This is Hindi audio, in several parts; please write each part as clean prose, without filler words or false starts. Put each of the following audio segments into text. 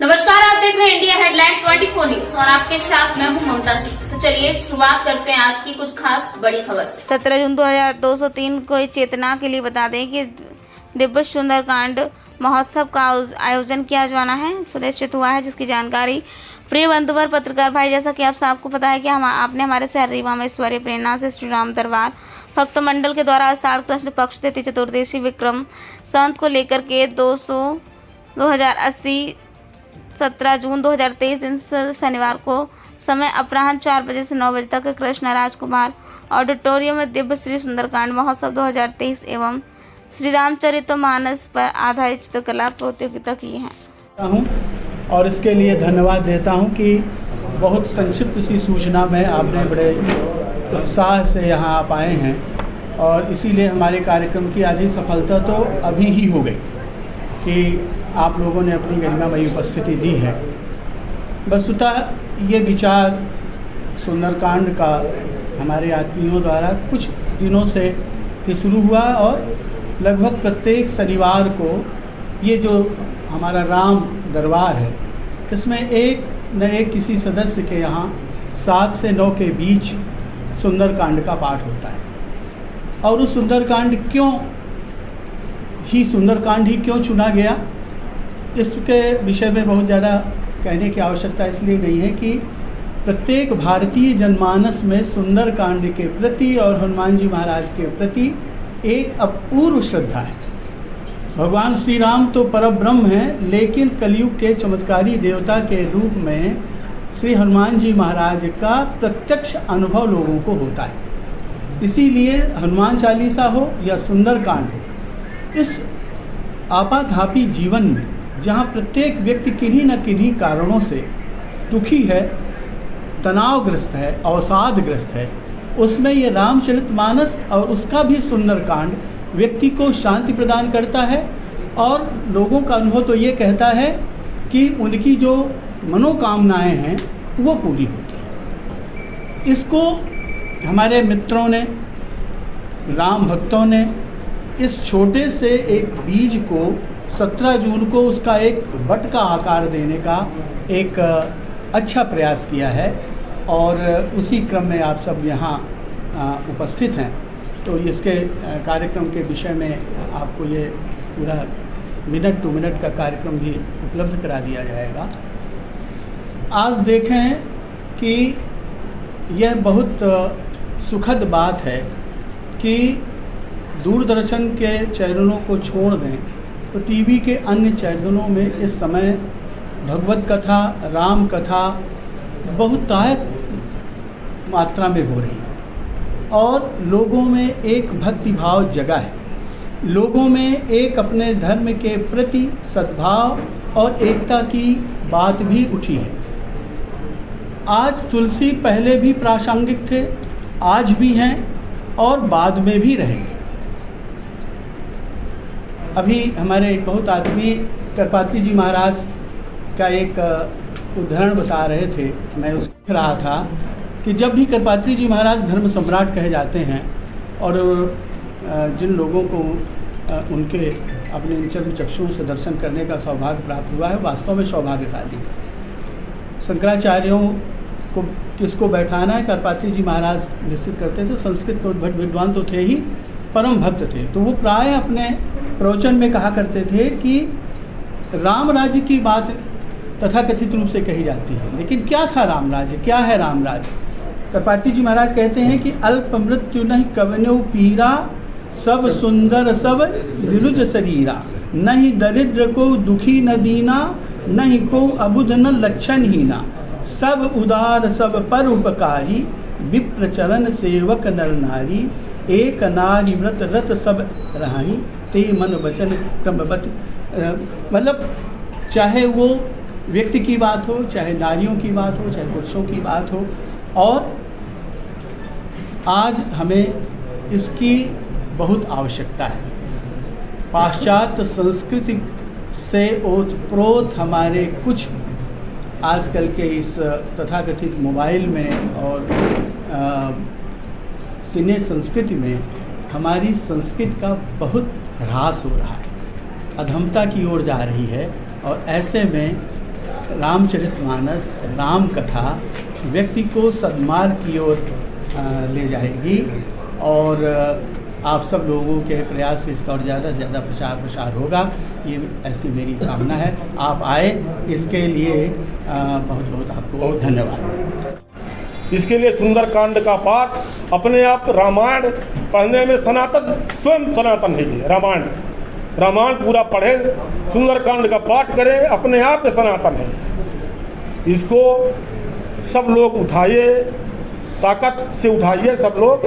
नमस्कार, आप देख रहे हैं इंडिया हेडलाइन 24 न्यूज और आपके साथ मैं हूं ममता सिंह। तो चलिए शुरुआत करते हैं आज की कुछ खास बड़ी खबर से। 17 जून 2203 को चेतना के लिए बता दें कि दिव्य सुंदरकांड महोत्सव का आयोजन किया जाना है सुनिश्चित हुआ है, जिसकी जानकारी प्रिय बंधुवर पत्रकार भाई, जैसा कि आप सबको पता है कि आपने हमारे शहर रीवा में ईश्वरीय प्रेरणा से श्री राम दरबार भक्त मंडल के द्वारा आषाढ़ कृष्ण पक्ष तिथि चतुर्दशी विक्रम संत को लेकर के 2080 17 जून 2023 दिन शनिवार को समय अपराह्न 4 बजे से 9 बजे तक कृष्ण राजकुमार ऑडिटोरियम में दिव्य श्री सुंदरकांड महोत्सव 2023 एवं श्री रामचरितमानस पर आधारित चित्रकला प्रतियोगिता की है और इसके लिए धन्यवाद देता हूं कि बहुत संक्षिप्त सी सूचना में आपने बड़े उत्साह से यहाँ आप आए हैं और इसीलिए हमारे कार्यक्रम की आधी सफलता तो अभी ही हो गई कि आप लोगों ने अपनी गरिमामयी उपस्थिति दी है। वस्तुतः ये विचार सुंदरकांड का हमारे आदमियों द्वारा कुछ दिनों से ही शुरू हुआ और लगभग प्रत्येक शनिवार को ये जो हमारा राम दरबार है इसमें एक न एक किसी सदस्य के यहाँ 7 से 9 के बीच सुंदरकांड का पाठ होता है। और उस सुंदरकांड क्यों चुना गया, इसके विषय में बहुत ज़्यादा कहने की आवश्यकता इसलिए नहीं है कि प्रत्येक भारतीय जनमानस में सुंदरकांड के प्रति और हनुमान जी महाराज के प्रति एक अपूर्व श्रद्धा है। भगवान श्री राम तो परब्रह्म हैं, लेकिन कलयुग के चमत्कारी देवता के रूप में श्री हनुमान जी महाराज का प्रत्यक्ष अनुभव लोगों को होता है। इसीलिए हनुमान चालीसा हो या सुंदरकांड हो, इस आपाधापी जीवन में जहाँ प्रत्येक व्यक्ति किन्हीं न किन्हीं कारणों से दुखी है, तनावग्रस्त है, अवसादग्रस्त है, उसमें ये रामचरितमानस और उसका भी सुंदरकांड व्यक्ति को शांति प्रदान करता है और लोगों का अनुभव तो ये कहता है कि उनकी जो मनोकामनाएं हैं वो पूरी होती हैं। इसको हमारे मित्रों ने, राम भक्तों ने इस छोटे से एक बीज को 17 जून को उसका एक वट का आकार देने का एक अच्छा प्रयास किया है और उसी क्रम में आप सब यहाँ उपस्थित हैं। तो इसके कार्यक्रम के विषय में आपको ये पूरा मिनट टू मिनट का कार्यक्रम भी उपलब्ध करा दिया जाएगा। आज देखें कि यह बहुत सुखद बात है कि दूरदर्शन के चैनलों को छोड़ दें तो टीवी के अन्य चैनलों में इस समय भगवत कथा, राम कथा बहुतायत मात्रा में हो रही है और लोगों में एक भक्ति भाव जगा है। लोगों में एक अपने धर्म के प्रति सद्भाव और एकता की बात भी उठी है। आज तुलसी पहले भी प्रासंगिक थे, आज भी हैं और बाद में भी रहेंगे। अभी हमारे बहुत आदमी करपात्री जी महाराज का एक उदाहरण बता रहे थे, मैं उसको रहा था कि जब भी करपात्री जी महाराज धर्म सम्राट कहे जाते हैं और जिन लोगों को उनके अपने इन चर्म चक्षुओं से दर्शन करने का सौभाग्य प्राप्त हुआ है, वास्तव में सौभाग्यशाली। शंकराचार्यों को किसको बैठाना है, करपात्री जी महाराज निश्चित करते थे। संस्कृत के उद्भट विद्वान तो थे ही, परम भक्त थे। तो वो प्राय अपने प्रवचन में कहा करते थे कि राम राज्य की बात तथाकथित रूप से कही जाती है, लेकिन क्या था राम राज्य, क्या है राम राज्य। करपात्री जी महाराज कहते हैं कि अल्प मृत्यु नहीं कवनो पीरा, सब सुंदर सब निरुज शरीरा, नहीं दरिद्र को दुखी न दीना, नहीं को अबुध न लक्षण हीना, सब उदार सब पर उपकारी, विप्र चरण सेवक नर नारी, एक नारी व्रत रत सब रहाई, ते मन वचन क्रमवत। मतलब चाहे वो व्यक्ति की बात हो, चाहे नारियों की बात हो, चाहे पुरुषों की बात हो, और आज हमें इसकी बहुत आवश्यकता है। पाश्चात्य संस्कृति से ओतप्रोत हमारे कुछ आजकल के इस तथाकथित मोबाइल में और सिने संस्कृति में हमारी संस्कृति का बहुत ह्रास हो रहा है, अधमता की ओर जा रही है। और ऐसे में रामचरितमानस, राम कथा व्यक्ति को सद्मार्ग की ओर ले जाएगी और आप सब लोगों के प्रयास से इसका और ज़्यादा से ज़्यादा प्रसार होगा, ये ऐसी मेरी कामना है। आप आए, इसके लिए बहुत बहुत आपको धन्यवाद। इसके लिए सुंदरकांड का पाठ अपने आप, रामायण पढ़ने में सनातन, स्वयं सनातन है। रामायण पूरा पढ़ें, सुंदरकांड का पाठ करें, अपने आप में सनातन है। इसको सब लोग उठाइए, ताकत से उठाइए सब लोग।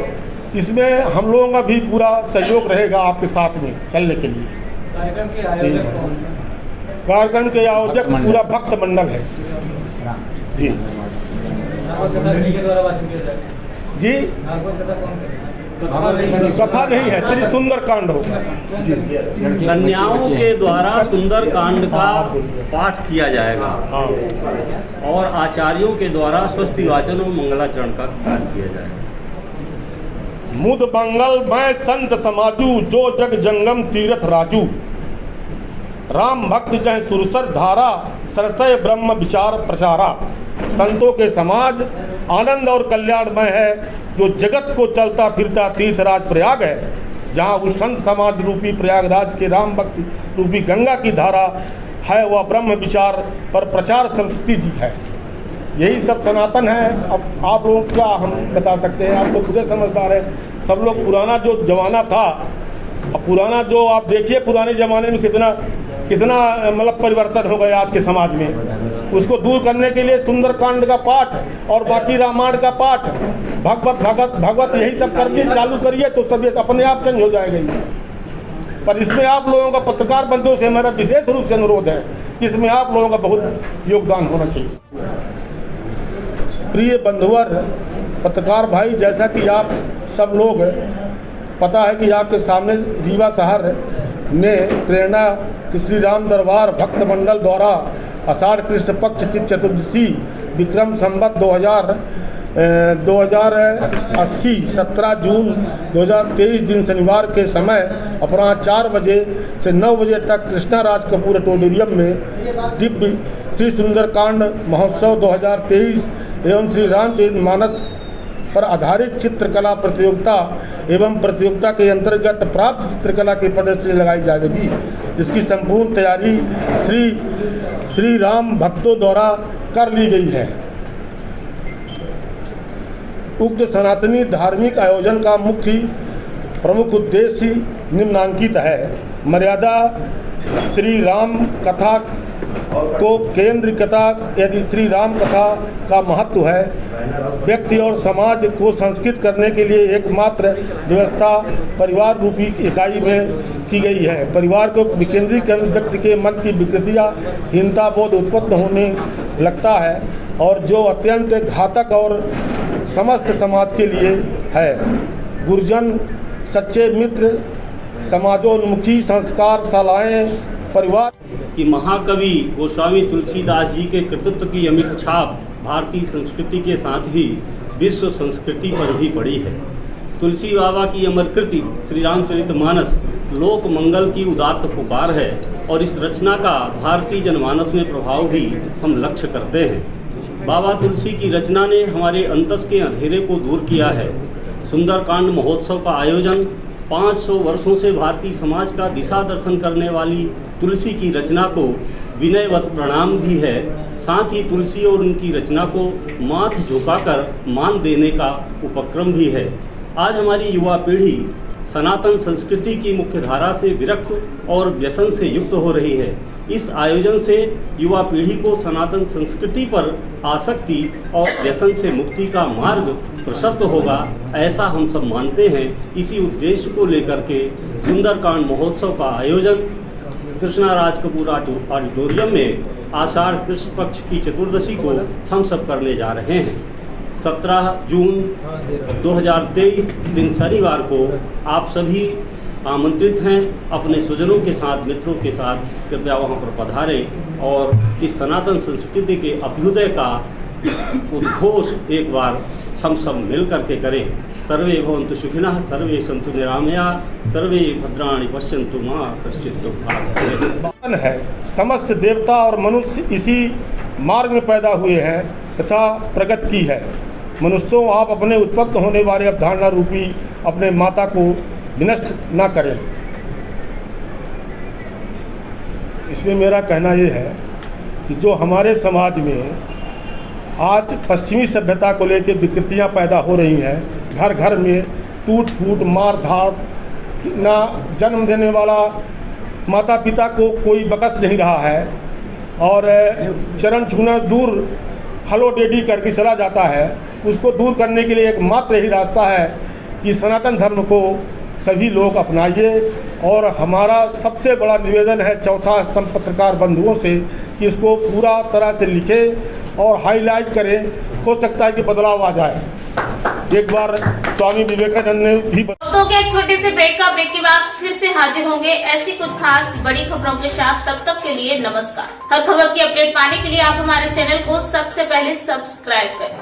इसमें हम लोगों का भी पूरा सहयोग रहेगा आपके साथ में चलने के लिए। कार्यक्रम के आयोजक पूरा भक्त मंडल है जी। जी कथा नहीं है, श्री सुंदरकांड होगा। कन्याओं के द्वारा सुंदरकांड का पाठ किया जाएगा और आचार्यों के द्वारा स्वस्ति वाचन और मंगलाचरण का कार्य किया जाएगा। मुद मंगल मैं संत समाजू, जो जग जंगम तीर्थ राजू। राम भक्त जय सुरसर धारा, सरसय ब्रह्म विचार प्रचारा। संतों के समाज आनंद और कल्याणमय है, जो जगत को चलता फिरता तीर्थराज प्रयाग है, जहाँ उस संत समाज रूपी प्रयागराज के राम भक्ति रूपी गंगा की धारा है, वह ब्रह्म विचार पर प्रचार सरस्वती जी है। यही सब सनातन है। अब आप लोगों का हम बता सकते हैं, आप लोग खुद समझदार हैं। सब लोग पुराना जो जमाना था, अब पुराना जो आप देखिए, पुराने ज़माने में कितना मतलब परिवर्तन हो गया आज के समाज में। उसको दूर करने के लिए सुंदरकांड का पाठ और बाकी रामायण का पाठ, भगवत यही सब करके चालू करिए तो सब अपने आप चेंज हो जाएगा ही। पर इसमें आप लोगों का, पत्रकार बंधुओं से हमारा विशेष रूप से अनुरोध है, इसमें आप लोगों का बहुत योगदान होना चाहिए। प्रिय बंधुवर, पत्रकार भाई, जैसा कि आप सब लोग पता है कि आपके सामने रीवा शहर में प्रेरणा श्री राम दरबार भक्त मंडल द्वारा आषाढ़ कृष्ण पक्ष चतुर्दशी विक्रम संवत 2080 17 जून 2023 दिन शनिवार के समय अपराह्न 4 बजे से 9 बजे तक कृष्णा राज कपूर ऑडिटोरियम में दिव्य श्री सुंदरकांड महोत्सव 2023 एवं श्री रामचरितमानस पर आधारित चित्रकला प्रतियोगिता एवं प्रतियोगिता के अंतर्गत प्राप्त चित्रकला की प्रदर्शनी लगाई जाएगी, जिसकी संपूर्ण तैयारी श्री राम भक्तों द्वारा कर ली गई है। उक्त सनातनी धार्मिक आयोजन का मुख्य प्रमुख उद्देश्य निम्नांकित है। मर्यादा श्री राम कथा को केंद्र कथा, यदि श्री राम कथा का महत्व है, व्यक्ति और समाज को संस्कृत करने के लिए एकमात्र व्यवस्था परिवार रूपी इकाई में की गई है। परिवार को विकेंद्रीकरण व्यक्ति के मन की विकृतियाँ हीनता बोध उत्पन्न होने लगता है और जो अत्यंत घातक और समस्त समाज के लिए है। गुरुजन, सच्चे मित्र, समाजोन्मुखी संस्कार शालाएँ परिवार कि महाकवि गोस्वामी तुलसीदास जी के कृतित्व की अमिट छाप भारतीय संस्कृति के साथ ही विश्व संस्कृति पर भी पड़ी है। तुलसी बाबा की अमर कृति श्री रामचरितमानस लोक मंगल की उदात्त पुकार है और इस रचना का भारतीय जनमानस में प्रभाव भी हम लक्ष्य करते हैं। बाबा तुलसी की रचना ने हमारे अंतस के अंधेरे को दूर किया है। सुंदरकांड महोत्सव का आयोजन 500 वर्षों से भारतीय समाज का दिशा दर्शन करने वाली तुलसी की रचना को विनयवत प्रणाम भी है। साथ ही तुलसी और उनकी रचना को माथ झुकाकर मान देने का उपक्रम भी है। आज हमारी युवा पीढ़ी सनातन संस्कृति की मुख्य धारा से विरक्त और व्यसन से युक्त हो रही है। इस आयोजन से युवा पीढ़ी को सनातन संस्कृति पर आसक्ति और व्यसन से मुक्ति का मार्ग प्रशस्त होगा, ऐसा हम सब मानते हैं। इसी उद्देश्य को लेकर के सुंदरकांड महोत्सव का आयोजन कृष्णा राज कपूर ऑडिटोरियम में आषाढ़ कृष्ण पक्ष की चतुर्दशी को हम सब करने जा रहे हैं। 17 जून 2023 दिन शनिवार को आप सभी आमंत्रित हैं। अपने स्वजनों के साथ, मित्रों के साथ कृपया वहाँ पर पधारें और इस सनातन संस्कृति के अभ्युदय का उद्घोष एक बार हम सब मिल करके करें। सर्वे भवन्तु सुखिनः, सर्वे सन्तु निरामयाः, सर्वे भद्राणि पश्यन्तु मा कश्चित् दुःखभाग् भवेत्। है समस्त देवता और मनुष्य इसी मार्ग में पैदा हुए हैं तथा प्रगति की है। मनुष्यों, आप अपने उत्पन्न होने वाले अवधारणा रूपी अपने माता को विनष्ट न करें। इसमें मेरा कहना ये है कि जो हमारे समाज में आज पश्चिमी सभ्यता को लेकर विकृतियां पैदा हो रही हैं, घर घर में टूट फूट, मार धाड़, ना जन्म देने वाला माता पिता को कोई बकस नहीं रहा है और चरण छूना दूर हलो डेडी करके चला जाता है, उसको दूर करने के लिए एकमात्र ही रास्ता है कि सनातन धर्म को सभी लोग अपनाइए। और हमारा सबसे बड़ा निवेदन है चौथा स्तंभ पत्रकार बंधुओं से कि इसको पूरा तरह से लिखें और हाईलाइट करें, हो सकता है कि बदलाव आ जाए। एक बार स्वामी विवेकानंद ने भी तो क्या एक छोटे से ब्रेक के बाद फिर से हाजिर होंगे ऐसी कुछ खास बड़ी खबरों के साथ। तब तक के लिए नमस्कार। हर खबर की अपडेट पाने के लिए आप हमारे चैनल को सबसे पहले सब्सक्राइब करें।